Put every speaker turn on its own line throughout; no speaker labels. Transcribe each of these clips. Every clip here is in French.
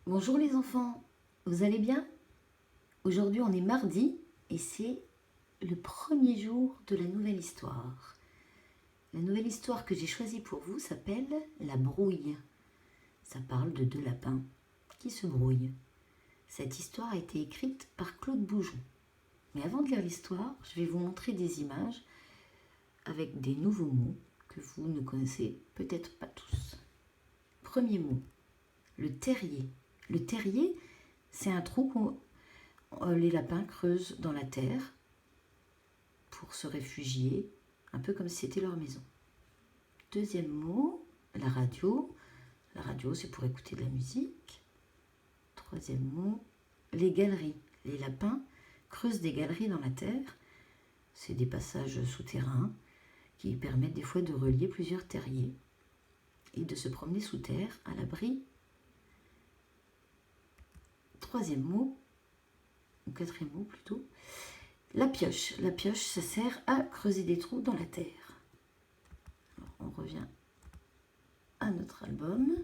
Bonjour les enfants, vous allez bien? Aujourd'hui on est mardi et c'est le premier jour de la nouvelle histoire. La nouvelle histoire que j'ai choisie pour vous s'appelle La brouille. Ça parle de deux lapins qui se brouillent. Cette histoire a été écrite par Claude Boujon. Mais avant de lire l'histoire, je vais vous montrer des images avec des nouveaux mots que vous ne connaissez peut-être pas tous. Premier mot, le terrier. Le terrier, c'est un trou que les lapins creusent dans la terre pour se réfugier, un peu comme si c'était leur maison. Deuxième mot, la radio. La radio, c'est pour écouter de la musique. Troisième mot, les galeries. Les lapins creusent des galeries dans la terre. C'est des passages souterrains qui permettent des fois de relier plusieurs terriers et de se promener sous terre à l'abri. Troisième mot, ou quatrième mot plutôt, la pioche. La pioche, ça sert à creuser des trous dans la terre. Alors, on revient à notre album.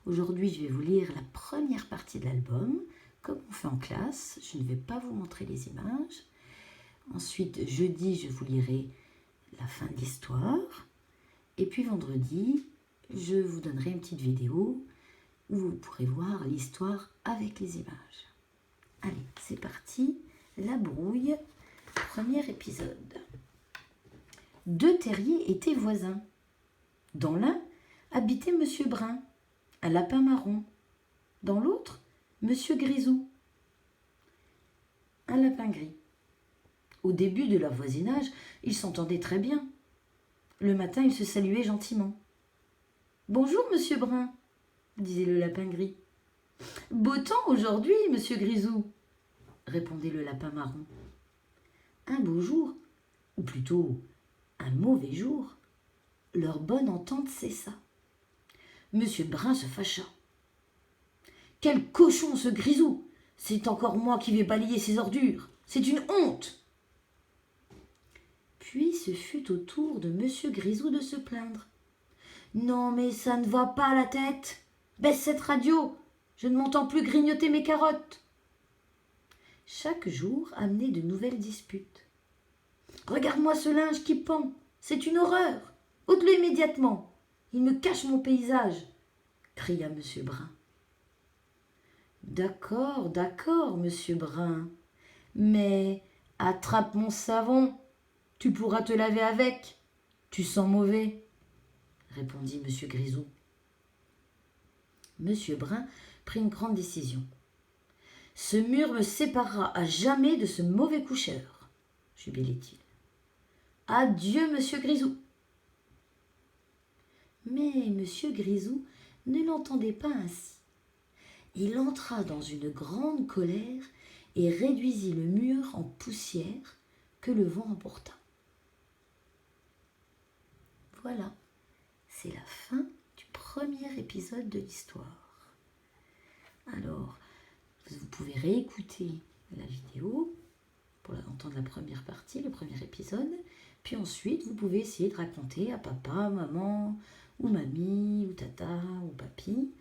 Aujourd'hui, je vais vous lire la première partie de l'album, comme on fait en classe. Je ne vais pas vous montrer les images. Ensuite, jeudi, je vous lirai la fin de l'histoire. Et puis vendredi, je vous donnerai une petite vidéo où vous pourrez voir l'histoire avec les images. Allez, c'est parti. La brouille, premier épisode. Deux terriers étaient voisins. Dans l'un habitait Monsieur Brun, un lapin marron. Dans l'autre, Monsieur Grisou, un lapin gris. Au début de leur voisinage, ils s'entendaient très bien. Le matin, ils se saluaient gentiment. « Bonjour, Monsieur Brun », disait le lapin gris. « Beau temps aujourd'hui, Monsieur Grisou », répondait le lapin marron. Un beau jour, ou plutôt un mauvais jour, leur bonne entente cessa. Monsieur Brun se fâcha. « Quel cochon ce Grisou! C'est encore moi qui vais balayer ses ordures. C'est une honte !» Puis ce fut au tour de Monsieur Grisou de se plaindre. « Non mais ça ne va pas la tête. Baisse cette radio. Je ne m'entends plus grignoter mes carottes. » Chaque jour amenait de nouvelles disputes. « Regarde-moi ce linge qui pend. C'est une horreur. Ôte-le immédiatement. Il me cache mon paysage. » cria Monsieur Brun. « D'accord, d'accord, Monsieur Brun. Mais attrape mon savon. Tu pourras te laver avec. Tu sens mauvais, » répondit Monsieur Grisou. Monsieur Brun prit une grande décision. « Ce mur me séparera à jamais de ce mauvais coucheur, » jubilait-il. « Adieu, Monsieur Grisou. » Mais Monsieur Grisou ne l'entendait pas ainsi. Il entra dans une grande colère et réduisit le mur en poussière que le vent emporta. Voilà, c'est la fin du premier épisode de l'histoire. Alors, vous pouvez réécouter la vidéo pour entendre la première partie, le premier épisode. Puis ensuite, vous pouvez essayer de raconter à papa, maman, ou mamie, ou tata, ou papy.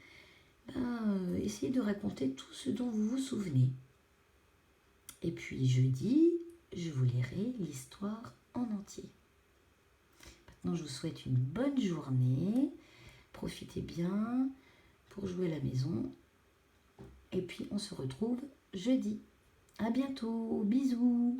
Essayez de raconter tout ce dont vous vous souvenez. Et puis jeudi, je vous lirai l'histoire en entier. Maintenant, je vous souhaite une bonne journée. Profitez bien pour jouer à la maison. Et puis, on se retrouve jeudi. À bientôt. Bisous.